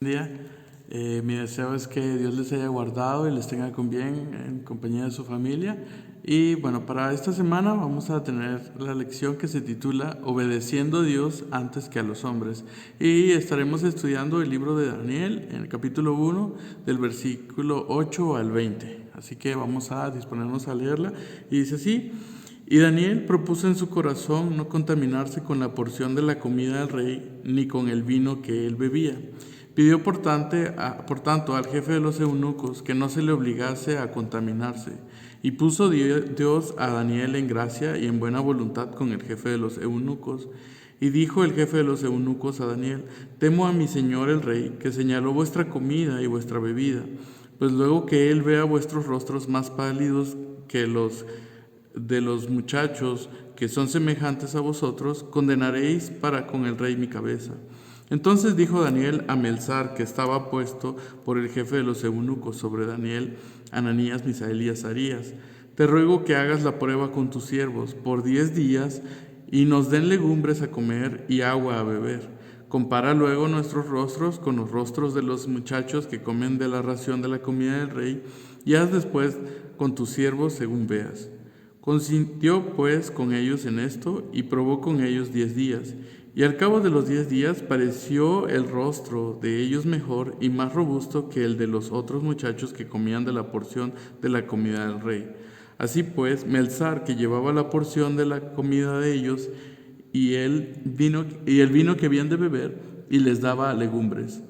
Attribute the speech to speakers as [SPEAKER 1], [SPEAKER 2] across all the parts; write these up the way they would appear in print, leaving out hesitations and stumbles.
[SPEAKER 1] Día. Mi deseo es que Dios les haya guardado y les tenga con bien en compañía de su familia. Y bueno, para esta semana vamos a tener la lección que se titula Obedeciendo a Dios antes que a los hombres. Y estaremos estudiando el libro de Daniel en el capítulo 1 del versículo 8 al 20. Así que vamos a disponernos a leerla. Y dice así: Y Daniel propuso en su corazón no contaminarse con la porción de la comida del rey, ni con el vino que él bebía. Pidió por tanto al jefe de los eunucos que no se le obligase a contaminarse. Y puso Dios a Daniel en gracia y en buena voluntad con el jefe de los eunucos. Y dijo el jefe de los eunucos a Daniel: Temo a mi señor el rey, que señaló vuestra comida y vuestra bebida, pues luego que él vea vuestros rostros más pálidos que los de los muchachos que son semejantes a vosotros, condenaréis para con el rey mi cabeza. Entonces dijo Daniel a Melzar, que estaba puesto por el jefe de los eunucos sobre Daniel, Ananías, Misael y Azarías: Te ruego que hagas la prueba con tus siervos por 10 días y nos den legumbres a comer y agua a beber. Compara luego nuestros rostros con los rostros de los muchachos que comen de la ración de la comida del rey, y haz después con tus siervos según veas. Consintió pues con ellos en esto y probó con ellos 10 días. Y al cabo de los 10 días pareció el rostro de ellos mejor y más robusto que el de los otros muchachos que comían de la porción de la comida del rey. Así pues, Melzar, que llevaba la porción de la comida de ellos, y el vino que habían de beber, y les daba legumbres.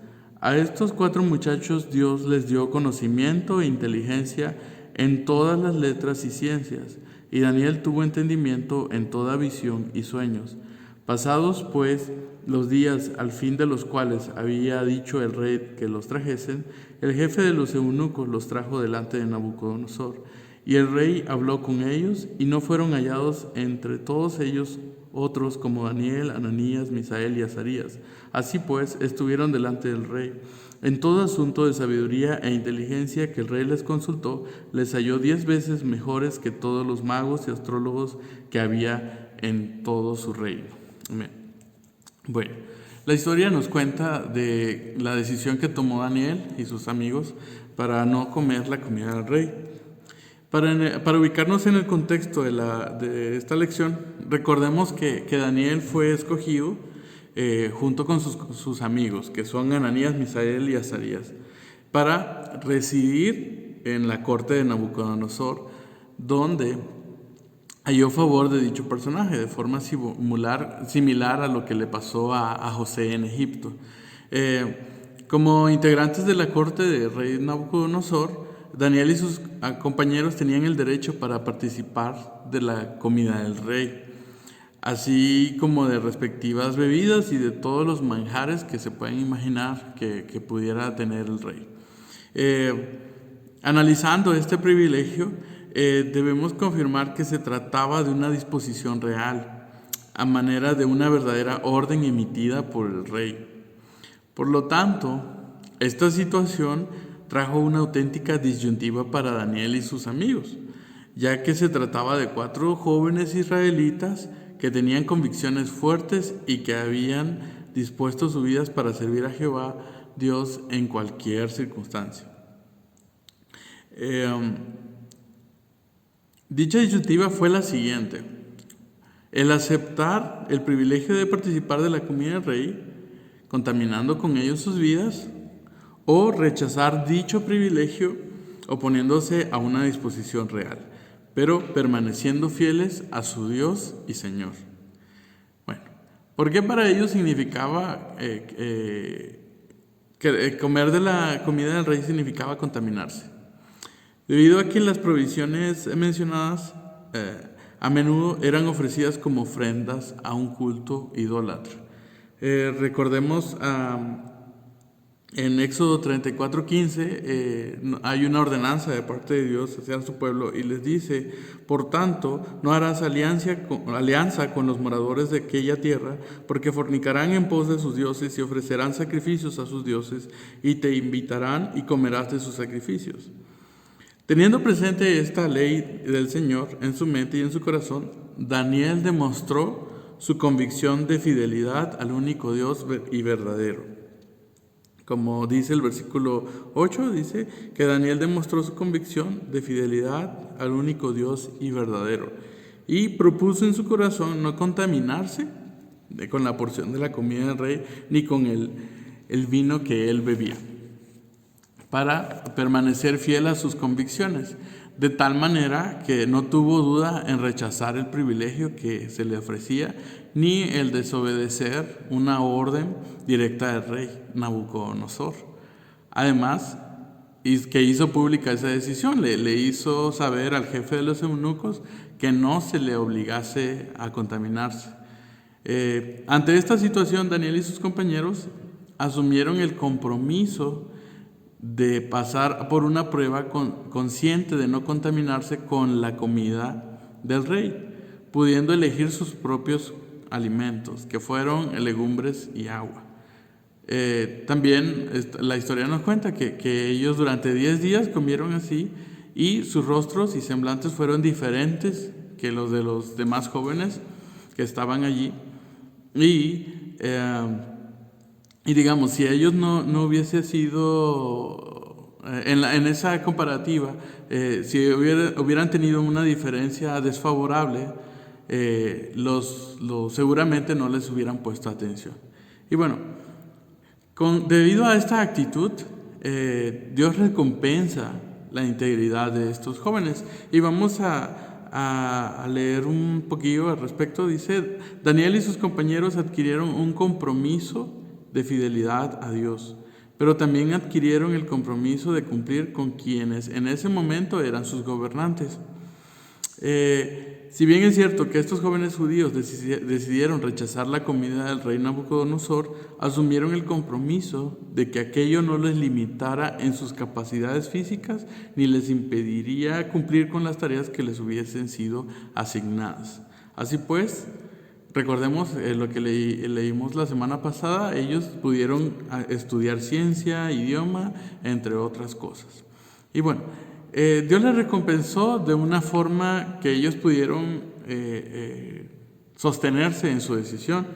[SPEAKER 1] A estos 4 muchachos Dios les dio conocimiento e inteligencia en todas las letras y ciencias, y Daniel tuvo entendimiento en toda visión y sueños. Pasados pues los días al fin de los cuales había dicho el rey que los trajesen, el jefe de los eunucos los trajo delante de Nabucodonosor. Y el rey habló con ellos, y no fueron hallados entre todos ellos otros como Daniel, Ananías, Misael y Azarías. Así pues estuvieron delante del rey. En todo asunto de sabiduría e inteligencia que el rey les consultó, les halló 10 veces mejores que todos los magos y astrólogos que había en todo su reino. Amén. Bueno, la historia nos cuenta de la decisión que tomó Daniel y sus amigos para no comer la comida del rey. Para ubicarnos en el contexto de esta lección, recordemos que Daniel fue escogido junto con sus amigos, que son Ananías, Misael y Azarías, para residir en la corte de Nabucodonosor, donde halló favor de dicho personaje, de forma similar a lo que le pasó a José en Egipto. Como integrantes de la corte del rey Nabucodonosor, Daniel y sus compañeros tenían el derecho para participar de la comida del rey, así como de respectivas bebidas y de todos los manjares que se pueden imaginar que pudiera tener el rey. Analizando este privilegio, debemos confirmar que se trataba de una disposición real, a manera de una verdadera orden emitida por el rey. Por lo tanto, esta situación trajo una auténtica disyuntiva para Daniel y sus amigos, ya que se trataba de 4 jóvenes israelitas que tenían convicciones fuertes y que habían dispuesto sus vidas para servir a Jehová Dios en cualquier circunstancia. Dicha disyuntiva fue la siguiente: el aceptar el privilegio de participar de la comida del rey, contaminando con ellos sus vidas, o rechazar dicho privilegio oponiéndose a una disposición real, pero permaneciendo fieles a su Dios y Señor. Bueno, ¿por qué para ellos significaba comer de la comida del rey significaba contaminarse? Debido a que las provisiones mencionadas a menudo eran ofrecidas como ofrendas a un culto idólatra. Recordemos en Éxodo 34:15 hay una ordenanza de parte de Dios hacia su pueblo y les dice: por tanto, no harás alianza con los moradores de aquella tierra, porque fornicarán en pos de sus dioses y ofrecerán sacrificios a sus dioses, y te invitarán y comerás de sus sacrificios. Teniendo presente esta ley del Señor en su mente y en su corazón, Daniel demostró su convicción de fidelidad al único Dios y verdadero. Como dice el versículo 8, dice que Daniel demostró su convicción de fidelidad al único Dios y verdadero, y propuso en su corazón no contaminarse con la porción de la comida del rey, ni con el vino que él bebía, para permanecer fiel a sus convicciones, de tal manera que no tuvo duda en rechazar el privilegio que se le ofrecía, ni el desobedecer una orden directa del rey Nabucodonosor. Además, que hizo pública esa decisión, le hizo saber al jefe de los eunucos que no se le obligase a contaminarse. Ante esta situación, Daniel y sus compañeros asumieron el compromiso de pasar por una prueba consciente de no contaminarse con la comida del rey, pudiendo elegir sus propios alimentos, que fueron legumbres y agua. También la historia nos cuenta que ellos durante 10 días comieron así, y sus rostros y semblantes fueron diferentes que los de los demás jóvenes que estaban allí. Y digamos, si ellos no hubiese sido, en esa comparativa, si hubieran tenido una diferencia desfavorable, seguramente no les hubieran puesto atención. Y bueno, debido a esta actitud, Dios recompensa la integridad de estos jóvenes. Y vamos a leer un poquillo al respecto. Dice, Daniel y sus compañeros adquirieron un compromiso de fidelidad a Dios, pero también adquirieron el compromiso de cumplir con quienes en ese momento eran sus gobernantes. Si bien es cierto que estos jóvenes judíos decidieron rechazar la comida del rey Nabucodonosor, asumieron el compromiso de que aquello no les limitara en sus capacidades físicas ni les impediría cumplir con las tareas que les hubiesen sido asignadas. Así pues, recordemos lo que leímos la semana pasada, ellos pudieron estudiar ciencia, idioma, entre otras cosas. Y bueno, Dios les recompensó de una forma que ellos pudieron sostenerse en su decisión.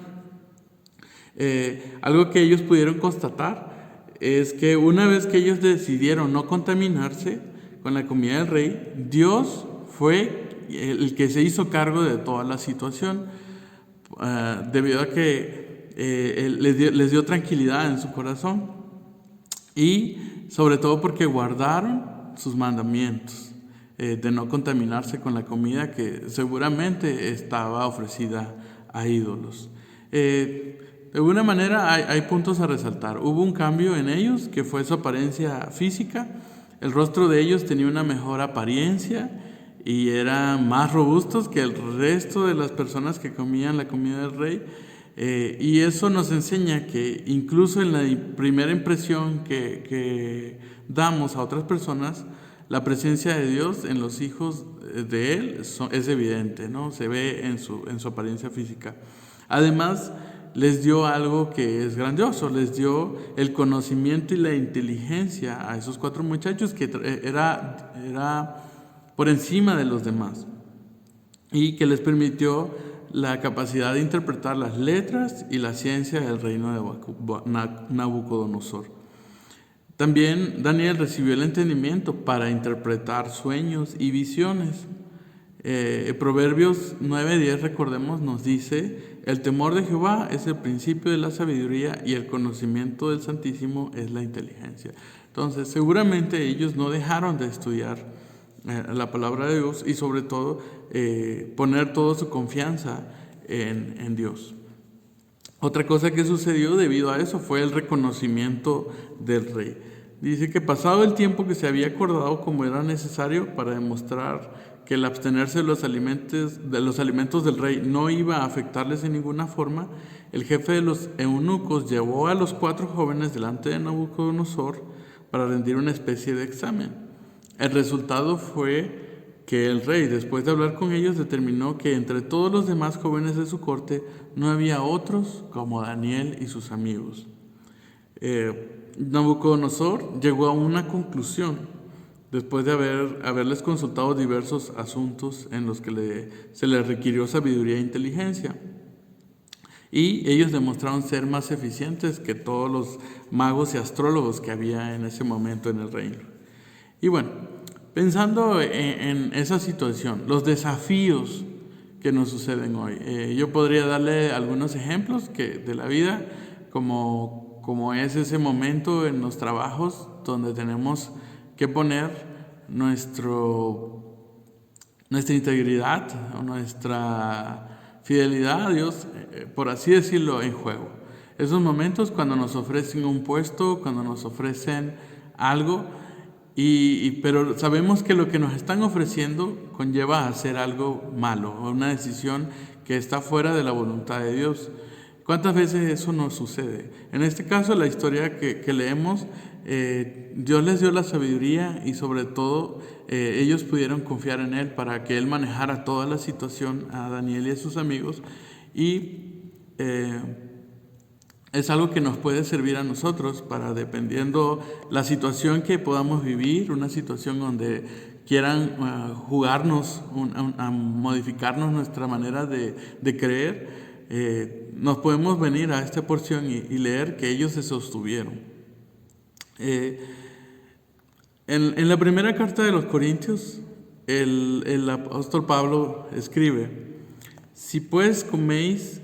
[SPEAKER 1] Algo que ellos pudieron constatar es que una vez que ellos decidieron no contaminarse con la comida del rey, Dios fue el que se hizo cargo de toda la situación, debido a que les dio tranquilidad en su corazón, y sobre todo porque guardaron sus mandamientos de no contaminarse con la comida que seguramente estaba ofrecida a ídolos. De alguna manera hay puntos a resaltar. Hubo un cambio en ellos, que fue su apariencia física. El rostro de ellos tenía una mejor apariencia y eran más robustos que el resto de las personas que comían la comida del rey. Y eso nos enseña que incluso en la primera impresión que damos a otras personas, la presencia de Dios en los hijos de Él es evidente, ¿no? Se ve en su apariencia física. Además, les dio algo que es grandioso, les dio el conocimiento y la inteligencia a esos 4 muchachos, que era por encima de los demás, y que les permitió la capacidad de interpretar las letras y la ciencia del reino de Nabucodonosor. También Daniel recibió el entendimiento para interpretar sueños y visiones. Proverbios 9:10, recordemos, nos dice: el temor de Jehová es el principio de la sabiduría, y el conocimiento del Santísimo es la inteligencia. Entonces, seguramente ellos no dejaron de estudiar la palabra de Dios, y sobre todo poner toda su confianza en Dios. Otra cosa que sucedió debido a eso fue el reconocimiento del rey. Dice que pasado el tiempo que se había acordado como era necesario para demostrar que el abstenerse de los alimentos del rey no iba a afectarles en ninguna forma, el jefe de los eunucos llevó a los 4 jóvenes delante de Nabucodonosor para rendir una especie de examen. El resultado fue que el rey, después de hablar con ellos, determinó que entre todos los demás jóvenes de su corte no había otros como Daniel y sus amigos. Nabucodonosor llegó a una conclusión después de haberles consultado diversos asuntos en los que se le requirió sabiduría e inteligencia. y ellos demostraron ser más eficientes que todos los magos y astrólogos que había en ese momento en el reino. Y bueno, pensando en esa situación, los desafíos que nos suceden hoy, yo podría darle algunos ejemplos de la vida, como es ese momento en los trabajos donde tenemos que poner nuestra integridad o nuestra fidelidad a Dios, por así decirlo, en juego. Esos momentos cuando nos ofrecen un puesto, cuando nos ofrecen algo, pero sabemos que lo que nos están ofreciendo conlleva a hacer algo malo, una decisión que está fuera de la voluntad de Dios. ¿Cuántas veces eso nos sucede? En este caso, la historia que leemos, Dios les dio la sabiduría y sobre todo ellos pudieron confiar en Él para que Él manejara toda la situación, a Daniel y a sus amigos, y es algo que nos puede servir a nosotros para, dependiendo la situación que podamos vivir, una situación donde quieran jugarnos, a modificarnos nuestra manera de creer, nos podemos venir a esta porción y leer que ellos se sostuvieron. En la primera carta de los Corintios, el apóstol Pablo escribe: si pues coméis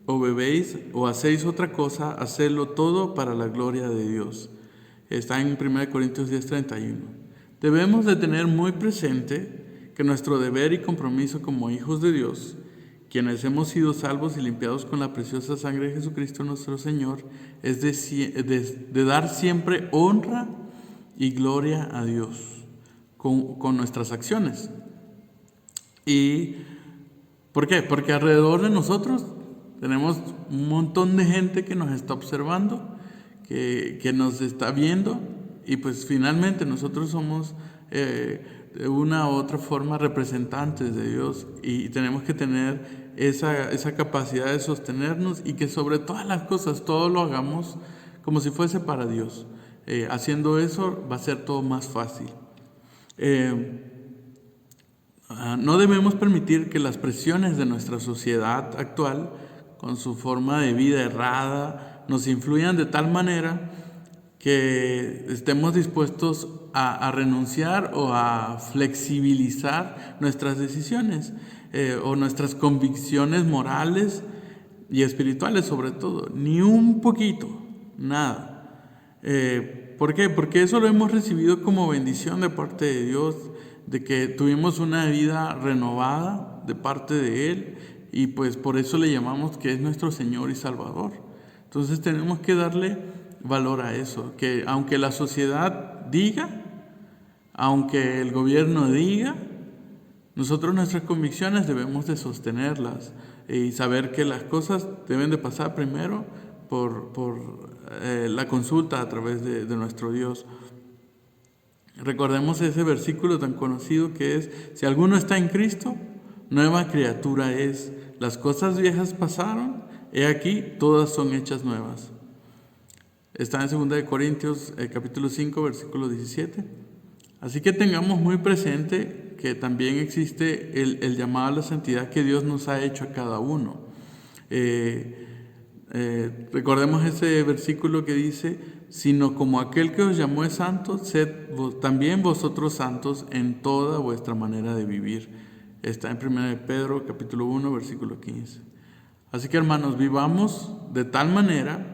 [SPEAKER 1] o bebéis o hacéis otra cosa, hacedlo todo para la gloria de Dios. Está en 1 Corintios 10:31. Debemos de tener muy presente que nuestro deber y compromiso como hijos de Dios, quienes hemos sido salvos y limpiados con la preciosa sangre de Jesucristo nuestro Señor, es de dar siempre honra y gloria a Dios con nuestras acciones. ¿Y por qué? Porque alrededor de nosotros tenemos un montón de gente que nos está observando, que nos está viendo, y pues finalmente nosotros somos de una u otra forma representantes de Dios, y tenemos que tener esa capacidad de sostenernos y que sobre todas las cosas todo lo hagamos como si fuese para Dios. Haciendo eso va a ser todo más fácil. No debemos permitir que las presiones de nuestra sociedad actual, con su forma de vida errada, nos influyan de tal manera que estemos dispuestos a renunciar o a flexibilizar nuestras decisiones o nuestras convicciones morales y espirituales, sobre todo. Ni un poquito, nada. ¿Por qué? Porque eso lo hemos recibido como bendición de parte de Dios, de que tuvimos una vida renovada de parte de Él, y pues por eso le llamamos que es nuestro Señor y Salvador. Entonces tenemos que darle valor a eso, que aunque la sociedad diga, aunque el gobierno diga, nosotros nuestras convicciones debemos de sostenerlas y saber que las cosas deben de pasar primero por la consulta a través de nuestro Dios. Recordemos ese versículo tan conocido que es: si alguno está en Cristo, nueva criatura es. Las cosas viejas pasaron, he aquí, todas son hechas nuevas. Está en 2 Corintios capítulo 5, versículo 17. Así que tengamos muy presente que también existe el llamado a la santidad que Dios nos ha hecho a cada uno. Recordemos ese versículo que dice: sino como aquel que os llamó es santo, sed también vosotros santos en toda vuestra manera de vivir. Está en 1 Pedro capítulo 1, versículo 15. Así que, hermanos, vivamos de tal manera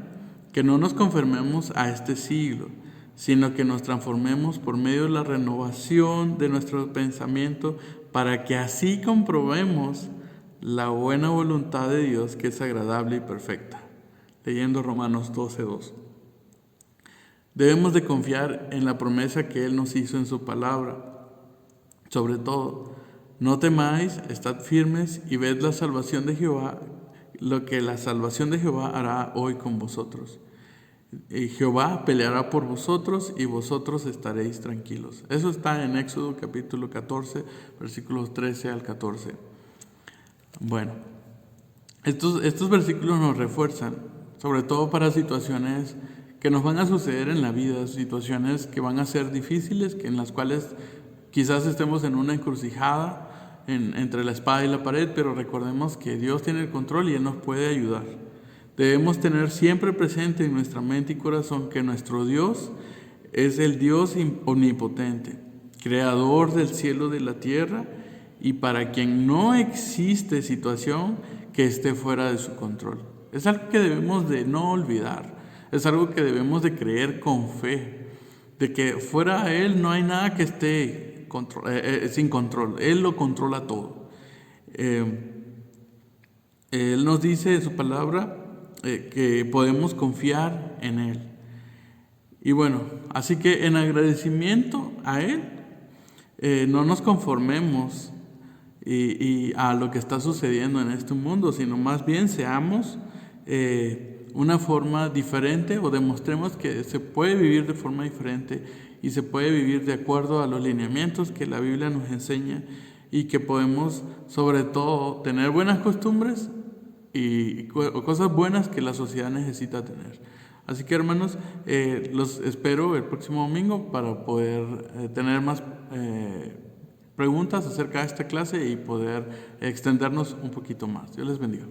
[SPEAKER 1] que no nos conformemos a este siglo, sino que nos transformemos por medio de la renovación de nuestro pensamiento, para que así comprobemos la buena voluntad de Dios, que es agradable y perfecta. Leyendo Romanos 12:2. Debemos de confiar en la promesa que Él nos hizo en su palabra. Sobre todo, no temáis, estad firmes y ved la salvación de Jehová, lo que la salvación de Jehová hará hoy con vosotros. Y Jehová peleará por vosotros y vosotros estaréis tranquilos. Eso está en Éxodo capítulo 14, versículos 13 al 14. Bueno, estos versículos nos refuerzan, sobre todo para situaciones que nos van a suceder en la vida, situaciones que van a ser difíciles, en las cuales quizás estemos en una encrucijada entre la espada y la pared, pero recordemos que Dios tiene el control y Él nos puede ayudar. Debemos tener siempre presente en nuestra mente y corazón que nuestro Dios es el Dios omnipotente, creador del cielo y de la tierra, y para quien no existe situación que esté fuera de su control. Es algo que debemos de no olvidar, es algo que debemos de creer con fe, de que fuera de Él no hay nada que esté sin control, Él lo controla todo. Él nos dice en su palabra que podemos confiar en Él. Y bueno, así que en agradecimiento a Él, no nos conformemos y a lo que está sucediendo en este mundo, sino más bien seamos una forma diferente, o demostremos que se puede vivir de forma diferente y se puede vivir de acuerdo a los lineamientos que la Biblia nos enseña, y que podemos sobre todo tener buenas costumbres y cosas buenas que la sociedad necesita tener. Así que, hermanos, los espero el próximo domingo para poder tener más preguntas acerca de esta clase y poder extendernos un poquito más. Dios les bendiga.